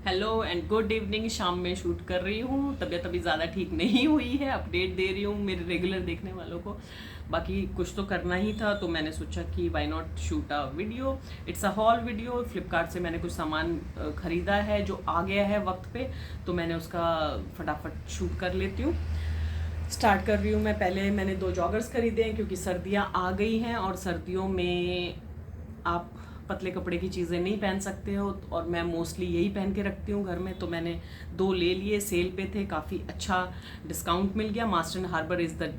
Hello and good evening. शाम में shoot कर रही हूँ। तबीयत अभी ज़्यादा ठीक नहीं हुई है, अपडेट दे रही हूँ मेरे रेगुलर देखने वालों को। बाकी कुछ तो करना ही था तो मैंने सोचा कि why not shoot a video. It's a haul video. Flipkart से मैंने कुछ सामान ख़रीदा है जो आ गया है वक्त पे, तो मैंने उसका फटाफट शूट कर लेती हूँ। स्टार्ट कर रही हूँ मैं। पहले मैंने 2 जॉगर्स खरीदे हैं क्योंकि सर्दियाँ आ गई हैं और सर्दियों में आप पतले कपड़े की चीज़ें नहीं पहन सकते हो, और मैं मोस्टली यही पहन के रखती हूँ घर में। तो मैंने 2 ले लिए, सेल पे थे, काफ़ी अच्छा डिस्काउंट मिल गया। Master and Harbour is the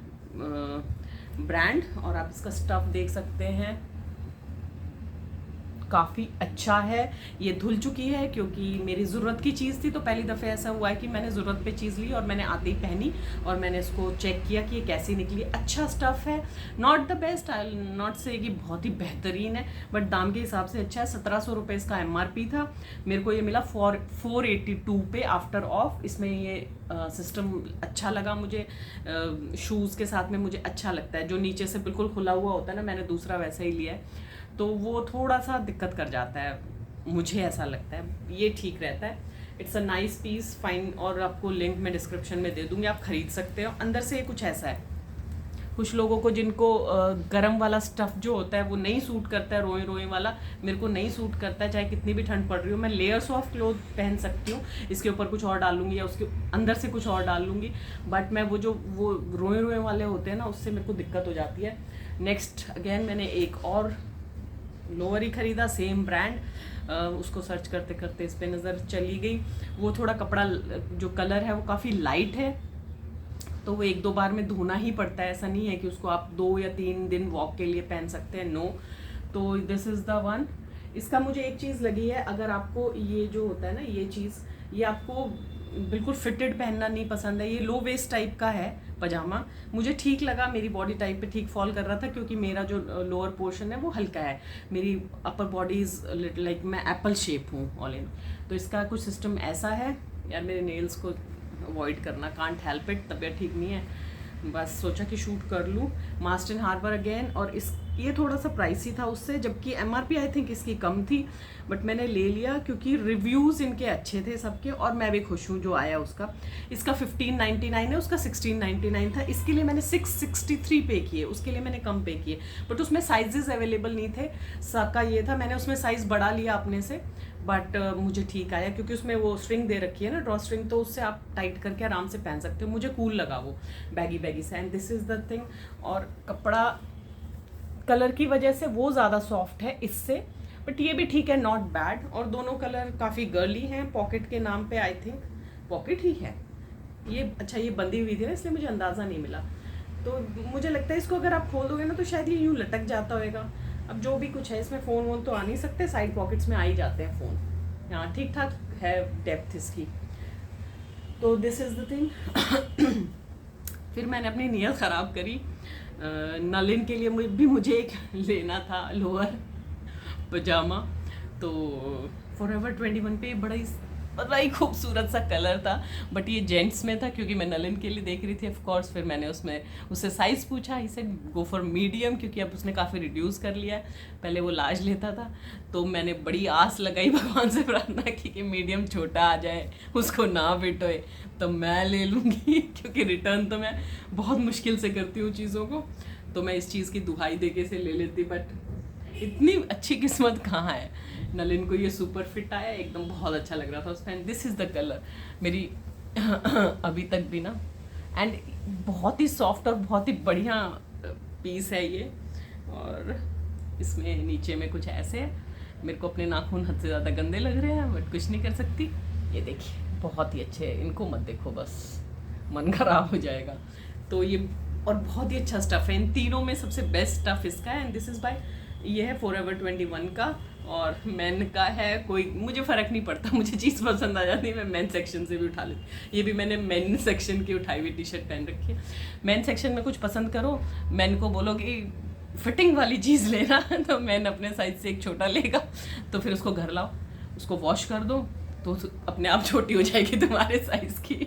brand, और आप इसका स्टफ़ देख सकते हैं, काफ़ी अच्छा है। ये धुल चुकी है क्योंकि मेरी ज़रूरत की चीज़ थी। तो पहली दफ़े ऐसा हुआ है कि मैंने ज़रूरत पे चीज़ ली और मैंने आते ही पहनी और मैंने इसको चेक किया कि ये कैसी निकली। अच्छा स्टफ़ है, not the best, I not से कि बहुत ही बेहतरीन है, बट दाम के हिसाब से अच्छा है। 1700 रुपये इसका MRP था। मेरे को ये मिला 482 पे आफ्टर ऑफ। इसमें ये सिस्टम अच्छा लगा मुझे। शूज़ के साथ में मुझे अच्छा लगता है। जो नीचे से बिल्कुल खुला हुआ होता है ना, मैंने दूसरा वैसा ही लिया है, तो वो थोड़ा सा दिक्कत कर जाता है, मुझे ऐसा लगता है। ये ठीक रहता है। It's a nice piece, fine. और आपको लिंक मैं डिस्क्रिप्शन में दे दूँगी, आप ख़रीद सकते हो। अंदर से ये कुछ ऐसा है, कुछ लोगों को जिनको गरम वाला स्टफ़ जो होता है वो नहीं सूट करता है, रोई रोई वाला, मेरे को नहीं सूट करता है। चाहे कितनी भी ठंड पड़ रही हो, मैं लेयर्स ऑफ क्लोथ पहन सकती हूँ। इसके ऊपर कुछ और डाल लूँगी या उसके अंदर से कुछ और डाल लूँगी, बट मैं वो रोए रोए वाले होते हैं ना, उससे मेरे को दिक्कत हो जाती है। नेक्स्ट अगेन मैंने एक और लोअर ही खरीदा, सेम ब्रांड। उसको सर्च करते करते इस पे नज़र चली गई। वो थोड़ा कपड़ा जो कलर है वो काफ़ी लाइट है, तो वो 1-2 बार में धोना ही पड़ता है। ऐसा नहीं है कि उसको आप 2 या 3 दिन वॉक के लिए पहन सकते हैं, नो। तो दिस इज़ द वन। इसका मुझे एक चीज़ लगी है, अगर आपको ये जो होता है ना, ये चीज़, ये आपको बिल्कुल फिटेड पहनना नहीं पसंद है, ये लो वेस्ट टाइप का है पजामा, मुझे ठीक लगा, मेरी बॉडी टाइप पे ठीक फॉल कर रहा था, क्योंकि मेरा जो लोअर पोर्शन है वो हल्का है। मेरी upper body is little like, मैं एप्पल शेप हूँ ऑल इन। तो इसका कुछ सिस्टम ऐसा है। यार मेरे नेल्स को अवॉइड करना, कांट हेल्प इट, तबीयत ठीक नहीं है, बस सोचा कि शूट कर लूँ। Master and Harbour again. और इस ये थोड़ा सा प्राइसी था उससे, जबकि MRP आई थिंक इसकी कम थी, बट मैंने ले लिया क्योंकि रिव्यूज़ इनके अच्छे थे सबके, और मैं भी खुश हूँ जो आया उसका। इसका 1599 है, उसका 1699 था। इसके लिए मैंने 663 पे किए, उसके लिए मैंने कम पे किए, बट उसमें साइजेस अवेलेबल नहीं थे। सबका ये था, मैंने उसमें साइज़ बढ़ा लिया अपने से, बट मुझे ठीक आया क्योंकि उसमें वो स्ट्रिंग दे रखी है ना, ड्रॉ स्ट्रिंग, तो उससे आप टाइट करके आराम से पहन सकते हो। मुझे कूल लगा वो, बैगी बैगी से। And this is the thing. और कपड़ा कलर की वजह से वो ज़्यादा सॉफ्ट है इससे, बट ये भी ठीक है, नॉट बैड। और दोनों कलर काफ़ी गर्ली हैं। पॉकेट के नाम पे आई थिंक पॉकेट ही है ये। अच्छा, ये बंदी हुई थी ना, इसलिए मुझे अंदाज़ा नहीं मिला। तो मुझे लगता है इसको अगर आप खोल दोगे ना तो शायद ये यूँ लटक जाता होगा। अब जो भी कुछ है इसमें, फ़ोन वोन तो आ नहीं सकते, साइड पॉकेट्स में आ ही जाते हैं फ़ोन। हाँ, ठीक ठाक है डेप्थ इसकी। तो दिस इज़ द थिंग। फिर मैंने अपनी नीयत ख़राब करी। नलिन के लिए मुझे एक लेना था लोअर पजामा। तो फॉरएवर 21 पे बड़ा ही खूबसूरत सा कलर था, बट ये जेंट्स में था क्योंकि मैं नलिन के लिए देख रही थी ऑफ कोर्स। फिर मैंने उससे साइज़ पूछा, he said go for medium, क्योंकि अब उसने काफ़ी रिड्यूस कर लिया है, पहले वो लार्ज लेता था। तो मैंने बड़ी आस लगाई, भगवान से प्रार्थना की कि मीडियम छोटा आ जाए, उसको ना फिट होए तो मैं ले लूँगी, क्योंकि रिटर्न तो मैं बहुत मुश्किल से करती हूँ चीज़ों को। तो मैं इस चीज़ की दुहाई दे के से ले लेती, बट इतनी अच्छी किस्मत कहाँ है। नलिन को ये सुपर फिट आया, एकदम बहुत अच्छा लग रहा था उस पर। दिस इज़ द कलर मेरी अभी तक भी ना, एंड बहुत ही सॉफ्ट और बहुत ही बढ़िया पीस है ये। और इसमें नीचे में कुछ ऐसे है, मेरे को अपने नाखून हद से ज़्यादा गंदे लग रहे हैं, बट कुछ नहीं कर सकती। ये देखिए, बहुत ही अच्छे हैं, इनको मत देखो, बस मन खराब हो जाएगा। तो ये, और बहुत ही अच्छा स्टफ़ है। इन तीनों में सबसे बेस्ट स्टफ़ इसका है। एंड दिस इज़ बाय, ये है फॉरएवर 21 का, और मैन का है। कोई मुझे फ़र्क नहीं पड़ता, मुझे चीज़ पसंद आ जाती है, मैं मेन सेक्शन से भी उठा लेती। ये भी मैंने मेन सेक्शन की उठाई हुई टी-शर्ट पहन रखी है। मेन सेक्शन में कुछ पसंद करो, मैन को बोलो कि फिटिंग वाली चीज़ लेना, तो मैन अपने साइज से एक छोटा लेगा, तो फिर उसको घर लाओ, उसको वॉश कर दो, तो अपने आप छोटी हो जाएगी तुम्हारे साइज़ की।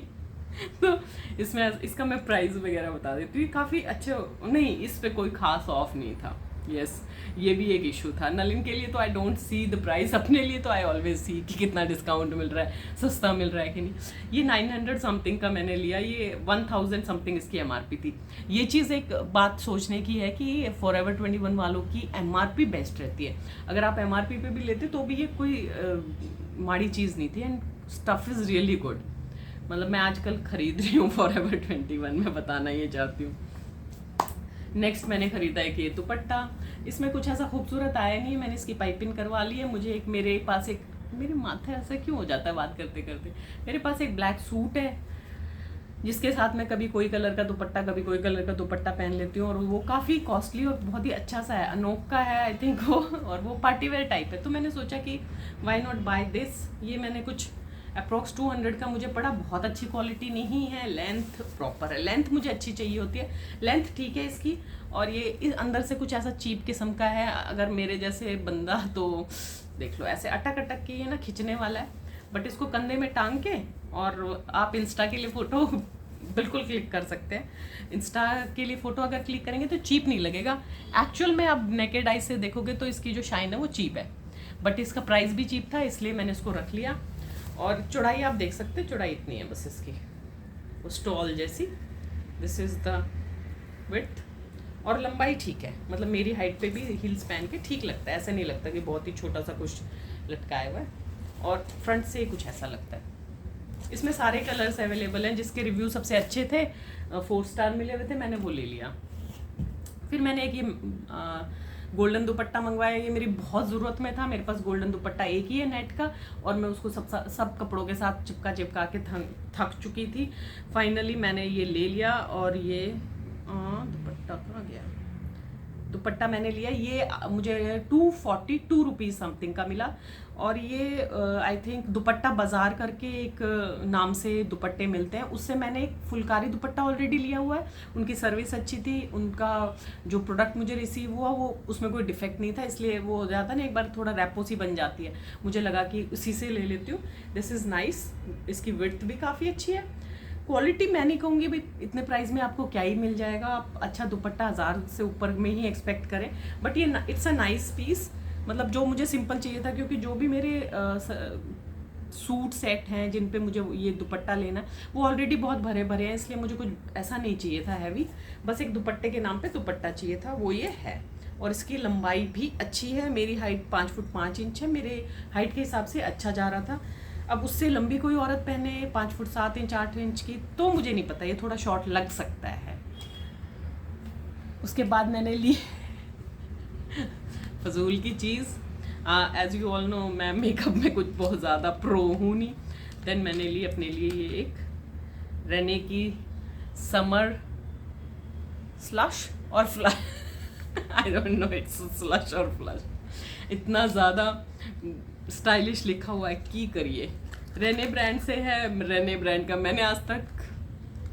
तो इसमें इसका मैं प्राइस वगैरह बता देती हूँ। काफ़ी अच्छे नहीं, इस पे कोई ख़ास ऑफ नहीं था, यस, ये भी एक इशू था। नलिन के लिए तो I don't see the price, अपने लिए तो आई ऑलवेज सी कि कितना डिस्काउंट मिल रहा है, सस्ता मिल रहा है कि नहीं। ये 900 समथिंग का मैंने लिया, ये 1000 समथिंग इसकी एमआरपी थी। ये चीज़ एक बात सोचने की है कि फॉरएवर 21 वालों की एमआरपी बेस्ट रहती है। अगर आप एमआरपी पे भी लेते तो भी ये कोई माड़ी चीज़ नहीं थी, and stuff is really good. मतलब मैं आजकल खरीद रही हूँ फॉरएवर 21, मैं बताना ये चाहती हूँ। नेक्स्ट मैंने खरीदा एक ये दुपट्टा। इसमें कुछ ऐसा खूबसूरत आया नहीं, मैंने इसकी पाइपिंग करवा ली है। मुझे एक मेरे पास एक, मेरे माथे ऐसा क्यों हो जाता है बात करते करते, मेरे पास एक ब्लैक सूट है जिसके साथ मैं कभी कोई कलर का दुपट्टा कभी कोई कलर का दुपट्टा पहन लेती हूँ, और वो काफ़ी कॉस्टली और बहुत ही अच्छा सा है, अनोक का है आई थिंक वो, और वो पार्टी वेयर टाइप है। तो मैंने सोचा कि वाई नॉट बाय दिस। ये मैंने कुछ अप्रॉक्स 200 का मुझे पड़ा, बहुत अच्छी क्वालिटी नहीं है, लेंथ प्रॉपर है, लेंथ मुझे अच्छी चाहिए होती है, लेंथ ठीक है इसकी। और ये इस अंदर से कुछ ऐसा चीप किस्म का है, अगर मेरे जैसे बंदा तो देख लो ऐसे अटक अटक के ये ना खिंचने वाला है, बट इसको कंधे में टांग के और आप इंस्टा के लिए फ़ोटो बिल्कुल क्लिक कर सकते हैं। इंस्टा के लिए फ़ोटो अगर क्लिक करेंगे तो चीप नहीं लगेगा। एक्चुअल में आप नेकेड आई से देखोगे तो इसकी जो शाइन है वो चीप है, बट इसका प्राइस भी चीप था, इसलिए मैंने इसको रख लिया। और चौड़ाई आप देख सकते हैं, चौड़ाई इतनी है बस इसकी, वो स्टॉल जैसी। दिस इज़ द विड्थ, और लंबाई ठीक है, मतलब मेरी हाइट पे भी हील्स पहन के ठीक लगता है, ऐसा नहीं लगता कि बहुत ही छोटा सा कुछ लटकाया हुआ है। और फ्रंट से कुछ ऐसा लगता है। इसमें सारे कलर्स अवेलेबल हैं, जिसके रिव्यू सबसे अच्छे थे 4 स्टार मिले हुए थे, मैंने वो ले लिया। फिर मैंने एक ये गोल्डन दुपट्टा मंगवाया, ये मेरी बहुत ज़रूरत में था। मेरे पास गोल्डन दुपट्टा एक ही है नेट का, और मैं उसको सब कपड़ों के साथ चिपका के थक चुकी थी। फाइनली मैंने ये ले लिया, और ये दुपट्टा कहाँ गया, दुपट्टा मैंने लिया, ये मुझे 242 रुपीज़ समथिंग का मिला। और ये आई थिंक दुपट्टा बाज़ार करके एक नाम से दुपट्टे मिलते हैं, उससे मैंने एक फुलकारी दुपट्टा ऑलरेडी लिया हुआ है। उनकी सर्विस अच्छी थी, उनका जो प्रोडक्ट मुझे रिसीव हुआ वो उसमें कोई डिफेक्ट नहीं था, इसलिए वो हो जाता ना एक बार थोड़ा रैपो सी बन जाती है, मुझे लगा कि उसी से ले लेती हूँ। दिस इज़ नाइस, इसकी विड्थ भी काफ़ी अच्छी है। क्वालिटी मैं नहीं कहूँगी भाई इतने प्राइस में आपको क्या ही मिल जाएगा, आप अच्छा दुपट्टा 1000 से ऊपर में ही एक्सपेक्ट करें, बट ये इट्स अ नाइस पीस। मतलब जो मुझे सिंपल चाहिए था, क्योंकि जो भी मेरे सूट सेट हैं जिन पे मुझे ये दुपट्टा लेना है वो ऑलरेडी बहुत भरे भरे हैं, इसलिए मुझे कुछ ऐसा नहीं चाहिए था हैवी, बस एक दुपट्टे के नाम पे दुपट्टा चाहिए था, वो ये है। और इसकी लंबाई भी अच्छी है, मेरी हाइट 5 फुट 5 इंच है, मेरे हाइट के हिसाब से अच्छा जा रहा था। अब उससे लंबी कोई औरत पहने 5 फुट 7 इंच 8 इंच की तो मुझे नहीं पता, ये थोड़ा शॉर्ट लग सकता है। उसके बाद मैंने ली फजूल की चीज़, एज यू ऑल नो मैं मेकअप में कुछ बहुत ज़्यादा प्रो हूँ नहीं। देन मैंने ली अपने लिए ये एक रेने की समर स्लश और flush I don't know it's slush और फ्लश, इतना ज़्यादा स्टाइलिश लिखा हुआ है, की करिए। रेने ब्रांड से है, रेने ब्रांड का मैंने आज तक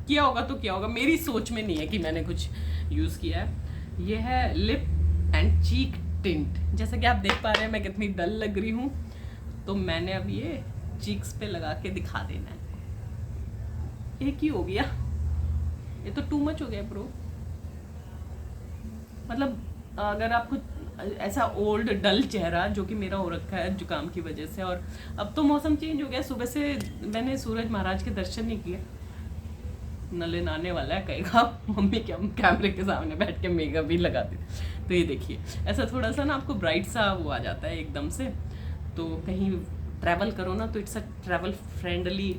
किया होगा तो किया होगा, मेरी सोच में नहीं है कि मैंने कुछ यूज़ किया है। ये है लिप एंड चीक टिंट, जैसा कि आप देख पा रहे हैं मैं कितनी डल लग रही हूँ, तो मैंने अब ये चीक्स पे लगा के दिखा देना है। एक ही हो गया, ये तो टू मच हो गया ब्रो। मतलब अगर आपको ऐसा ओल्ड डल चेहरा जो कि मेरा हो रखा है जुकाम की वजह से, और अब तो मौसम चेंज हो गया, सुबह से मैंने सूरज महाराज के दर्शन नहीं किए, नलिन आने वाला है कहेगा मम्मी क्या कैमरे के सामने बैठ के मेकअप भी लगाती। तो ये देखिए ऐसा थोड़ा सा ना आपको ब्राइट सा वो आ जाता है एकदम से, तो कहीं ट्रैवल करो ना तो इट्स अ ट्रैवल फ्रेंडली।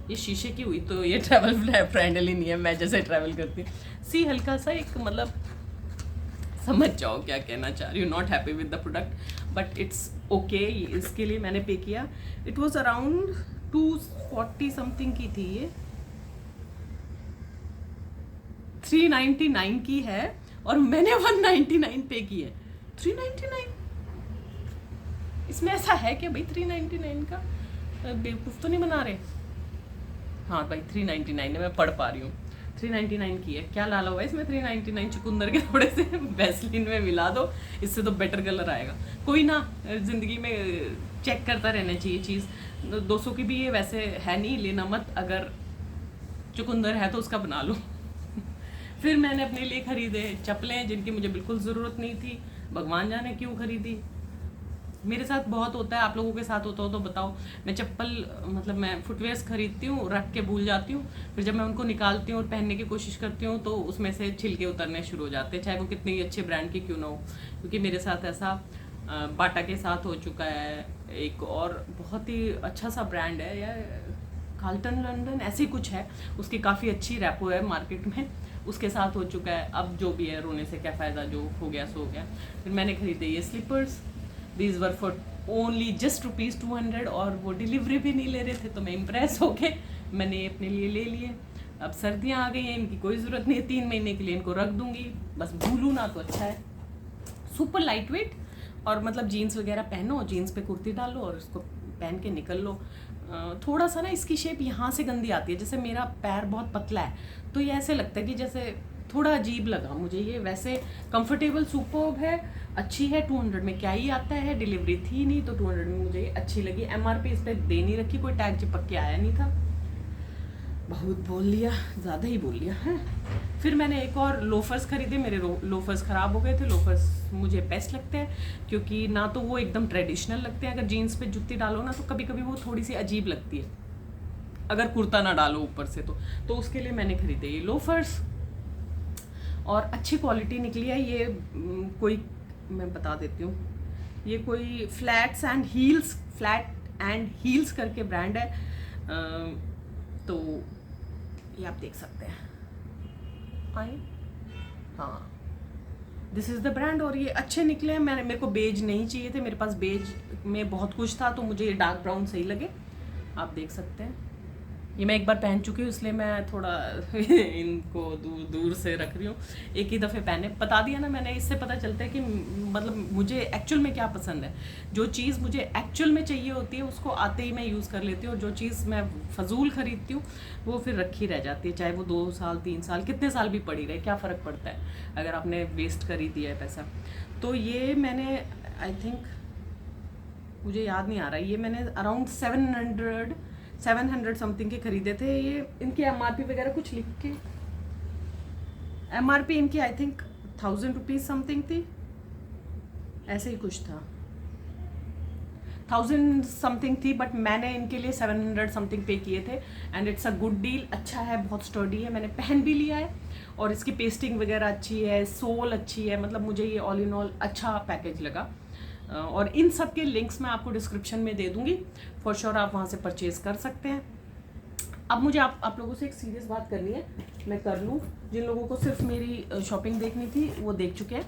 ये शीशे की हुई तो ये ट्रैवल फ्रेंडली नहीं है, मैं जैसे ट्रैवल करती हूँ। सी हल्का सा एक मतलब समझ जाओ क्या कहना चाह रही हूँ, not happy with the product but it's okay. इसके लिए मैंने पे किया, इट वॉज अराउंड 240 समथिंग की थी, ये 399 की है और मैंने 199 पे की है। 399 इसमें ऐसा है कि भाई 399 का बेवकूफ़ तो नहीं बना रहे। हाँ भाई 399 है, मैं पढ़ पा रही हूँ, 399 की है। क्या लाला हुआ है इसमें 399, चुकंदर के थोड़े से वैसलीन में मिला दो, इससे तो बेटर कलर आएगा। कोई ना, ज़िंदगी में चेक करता रहना चाहिए चीज़। 200 की भी ये वैसे है नहीं, लेना मत, अगर चुकंदर है तो उसका बना लो। फिर मैंने अपने लिए खरीदे चप्पलें जिनकी मुझे बिल्कुल ज़रूरत नहीं थी, भगवान जाने क्यों खरीदी। मेरे साथ बहुत होता है, आप लोगों के साथ होता हो तो बताओ। मैं चप्पल मतलब मैं फुटवेयर्स खरीदती हूँ, रख के भूल जाती हूँ, फिर जब मैं उनको निकालती हूँ और पहनने की कोशिश करती हूँ तो उसमें से छिलके उतरने शुरू हो जाते हैं, चाहे वो कितने ही अच्छे ब्रांड की क्यों ना हो। क्योंकि मेरे साथ ऐसा बाटा के साथ हो चुका है, एक और बहुत ही अच्छा सा ब्रांड है या कार्ल्टन लंदन ऐसे ही कुछ है, उसकी काफ़ी अच्छी रैपो है मार्केट में, उसके साथ हो चुका है। अब जो भी है रोने से क्या फ़ायदा, जो हो गया सो हो गया। फिर मैंने खरीदे ये slippers, these were for only just ₹200 और वो डिलीवरी भी नहीं ले रहे थे, तो मैं इम्प्रेस हो के मैंने ये अपने लिए ले लिए। अब सर्दियाँ आ गई हैं, इनकी कोई ज़रूरत नहीं है, 3 महीने के लिए इनको रख दूँगी, बस भूलूँ ना तो अच्छा है। सुपर लाइट वेट, और मतलब जीन्स वगैरह पहनो, जीन्स पे कुर्ती डालो और उसको पहन के निकल लो। थोड़ा सा ना इसकी शेप यहाँ से गंदी आती है, जैसे मेरा पैर बहुत पतला है तो ये ऐसे लगता है कि जैसे थोड़ा अजीब लगा मुझे ये। वैसे कंफर्टेबल सुपर्ब है, अच्छी है। 200 में क्या ही आता है, डिलीवरी थी नहीं तो 200 में मुझे ये अच्छी लगी। MRP इस पर दे नहीं रखी, कोई टैग चिपक के आया नहीं था। बहुत बोल लिया, ज़्यादा ही बोल लिया है। फिर मैंने एक और लोफर्स खरीदे, मेरे लोफर्स ख़राब हो गए थे। लोफर्स मुझे बेस्ट लगते हैं क्योंकि ना तो वो एकदम ट्रेडिशनल लगते हैं, अगर जीन्स पे जुत्ती डालो ना तो कभी कभी वो थोड़ी सी अजीब लगती है, अगर कुर्ता ना डालो ऊपर से तो उसके लिए मैंने खरीदे ये लोफर्स, और अच्छी क्वालिटी निकली है ये। कोई मैं बता देती हूँ, ये कोई फ्लैट एंड हील्स करके ब्रांड है। तो ये आप देख सकते हैं, आए हाँ, दिस इज़ द ब्रांड, और ये अच्छे निकले हैं। मेरे को बेज नहीं चाहिए थे, मेरे पास बेज में बहुत कुछ था तो मुझे ये डार्क ब्राउन सही लगे। आप देख सकते हैं, ये मैं एक बार पहन चुकी हूँ इसलिए मैं थोड़ा इनको दूर दूर से रख रही हूँ। एक ही दफ़े पहने, बता दिया ना मैंने, इससे पता चलता है कि मतलब मुझे एक्चुअल में क्या पसंद है। जो चीज़ मुझे एक्चुअल में चाहिए होती है उसको आते ही मैं यूज़ कर लेती हूँ, और जो चीज़ मैं फजूल खरीदती हूँ वो फिर रखी रह जाती है, चाहे वो 2 साल 3 साल कितने साल भी पड़ी रहे, क्या फ़र्क पड़ता है अगर आपने वेस्ट कर ही दिया है पैसा। तो ये मैंने आई थिंक, मुझे याद नहीं आ रहा, ये मैंने अराउंड 700 समथिंग के खरीदे थे। ये इनकी MRP वगैरह कुछ लिख के, MRP इनकी आई थिंक 1000 रुपीज़ समथिंग थी, ऐसे ही कुछ था, 1000 समथिंग थी, बट मैंने इनके लिए 700 समथिंग पे किए थे। And it's a good deal, अच्छा है, बहुत स्टर्डी है, मैंने पहन भी लिया है, और इसकी पेस्टिंग वगैरह अच्छी है, सोल अच्छी है, मतलब मुझे ये ऑल इन ऑल अच्छा पैकेज लगा। और इन सब के लिंक्स मैं आपको डिस्क्रिप्शन में दे दूंगी, फॉर श्योर आप वहाँ से परचेज कर सकते हैं। अब मुझे आप लोगों से एक सीरियस बात करनी है, मैं कर लूँ। जिन लोगों को सिर्फ मेरी शॉपिंग देखनी थी वो देख चुके हैं।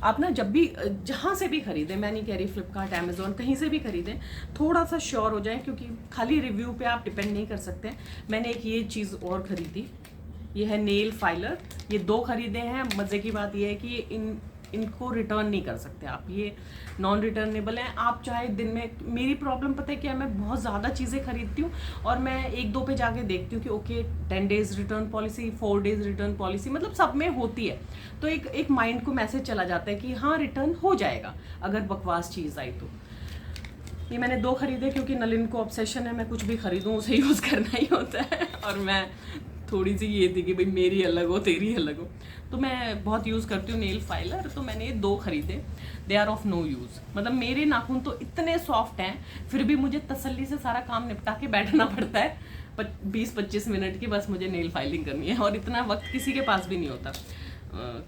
आप ना जब भी जहाँ से भी खरीदें, मैं नहीं कह रही फ्लिपकार्ट अमेजोन कहीं से भी खरीदें, थोड़ा सा श्योर हो जाएं, क्योंकि खाली रिव्यू पे आप डिपेंड नहीं कर सकते। मैंने एक ये चीज़ और ख़रीदी, ये है नेल फाइलर, ये 2 खरीदे हैं। मज़े की बात ये है कि इनको रिटर्न नहीं कर सकते आप, ये नॉन रिटर्नेबल हैं। आप चाहे दिन में, मेरी प्रॉब्लम पता है क्या है, मैं बहुत ज़्यादा चीज़ें खरीदती हूँ और मैं 1-2 पे जाके देखती हूँ कि okay 10 days return policy, 4 days return policy, मतलब सब में होती है, तो एक माइंड को मैसेज चला जाता है कि हाँ रिटर्न हो जाएगा अगर बकवास चीज़ आई तो। ये मैंने 2 खरीदे क्योंकि नलिन को ऑब्सेशन है, मैं कुछ भी खरीदूँ उसे यूज़ करना ही होता है, और मैं थोड़ी सी ये थी कि भाई मेरी अलग हो तेरी अलग हो, तो मैं बहुत यूज़ करती हूँ नेल फाइलर। तो मैंने 2 खरीदे, they are of no use, मतलब मेरे नाखून तो इतने सॉफ्ट हैं फिर भी मुझे तसल्ली से सारा काम निपटा के बैठना पड़ता है 20-25 मिनट की, बस मुझे नेल फाइलिंग करनी है, और इतना वक्त किसी के पास भी नहीं होता,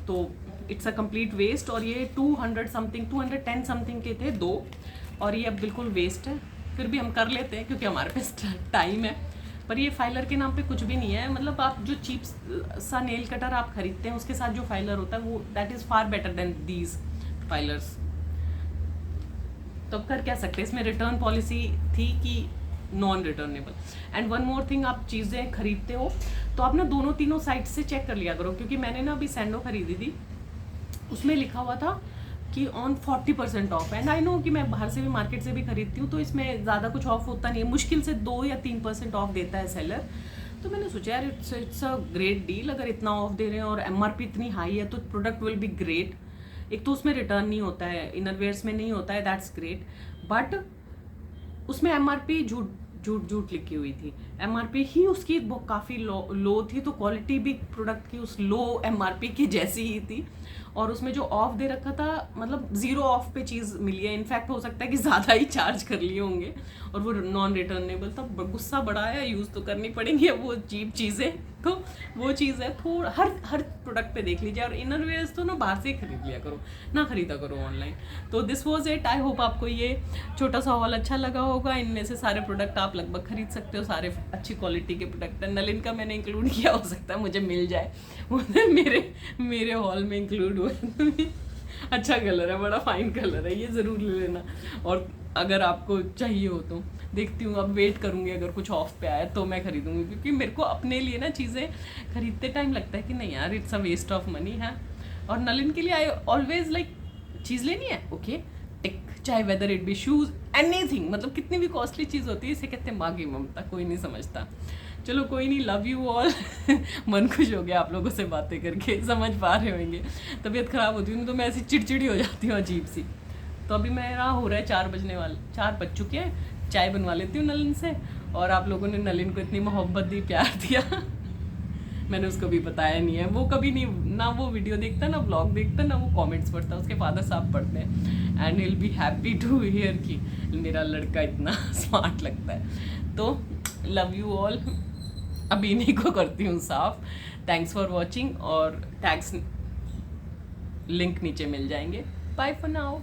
तो इट्स अ कंप्लीट वेस्ट। और ये 210 समथिंग के थे 2, और ये अब बिल्कुल वेस्ट है, फिर भी हम कर लेते हैं क्योंकि हमारे पास टाइम है। पर ये फाइलर के नाम पे कुछ भी नहीं है, मतलब आप जो चीप सा नेल कटर आप खरीदते हैं उसके साथ जो फाइलर होता है वो that is far better than these filers. तो अब कर क्या सकते हैं, इसमें रिटर्न पॉलिसी थी कि non returnable. And one more thing, आप चीज़ें खरीदते हो तो आप ना दोनों तीनों साइट से चेक कर लिया करो, क्योंकि मैंने ना अभी सैंडो खरीदी थी, उसमें लिखा हुआ था कि on 40% of. And I know कि मैं बाहर से भी मार्केट से भी खरीदती हूँ तो इसमें ज़्यादा कुछ ऑफ होता नहीं है, मुश्किल से 2 या 3% ऑफ देता है सेलर। तो मैंने सोचा यार इट्स अ ग्रेट डील, अगर इतना ऑफ दे रहे हैं और MRP इतनी हाई है तो प्रोडक्ट विल बी ग्रेट। एक तो उसमें रिटर्न नहीं होता है, इनरवेयर्स में नहीं होता है, दैट्स ग्रेट, बट उसमें MRP झूठ झूठ लिखी हुई थी। एमआरपी ही उसकी वो काफ़ी लो थी, तो क्वालिटी भी प्रोडक्ट की उस लो एमआरपी की जैसी ही थी। और उसमें जो ऑफ दे रखा था, मतलब 0 ऑफ पे चीज़ मिली है। इनफैक्ट हो सकता है कि ज़्यादा ही चार्ज कर लिए होंगे, और वो नॉन रिटर्नेबल था। गुस्सा बड़ा आया, यूज़ तो करनी पड़ेंगी अब वो चीप चीज़ें, तो वो चीज़ है। थोड़ा हर प्रोडक्ट पे देख लीजिए। और इनर वेयर्स तो ना बाहर से ही खरीद लिया करो, ना खरीदा करो ऑनलाइन। तो this was it. I hope आपको ये छोटा सा हॉल अच्छा लगा होगा। इनमें से सारे प्रोडक्ट आप लगभग खरीद सकते हो, सारे अच्छी क्वालिटी के प्रोडक्ट है। नलिन का मैंने इंक्लूड किया, हो सकता है मुझे मिल जाए, मेरे हॉल में इंक्लूड हुआ। अच्छा कलर है, बड़ा फाइन कलर है, ये ज़रूर ले लेना। और अगर आपको चाहिए हो तो देखती हूँ, अब वेट करूँगी, अगर कुछ ऑफ पे आया तो मैं खरीदूँगी। क्योंकि मेरे को अपने लिए ना चीज़ें खरीदते टाइम लगता है कि नहीं यार, it's a waste of money है। और नलिन के लिए आई ऑलवेज लाइक, चीज़ लेनी है ओके टिक, चाहे whether it be shoes, anything, मतलब कितनी भी कॉस्टली चीज़ होती है, इसे कहते हैं माँ की ममता, कोई नहीं समझता। चलो कोई नहीं, लव यू ऑल। मन खुश हो गया आप लोगों से बातें करके, समझ पा रहे होंगे। तबीयत ख़राब होती हूँ तो मैं ऐसी चिड़चिड़ी हो जाती हूँ अजीब सी। तो अभी मेरा हो रहा है 4 बज चुके हैं, चाय बनवा लेती हूँ नलिन से। और आप लोगों ने नलिन को इतनी मोहब्बत दी, प्यार दिया, मैंने उसको भी बताया नहीं है। वो कभी नहीं, ना वो वीडियो देखता, ना व्लॉग देखता, ना वो कमेंट्स पढ़ता। उसके फादर साहब पढ़ते हैं। And will be happy to hear कि मेरा लड़का इतना स्मार्ट लगता है। तो लव यू ऑल। अभी इन्हीं को करती हूँ साफ। थैंक्स फॉर वॉचिंग, और टैग्स लिंक नीचे मिल जाएंगे। Bye for now.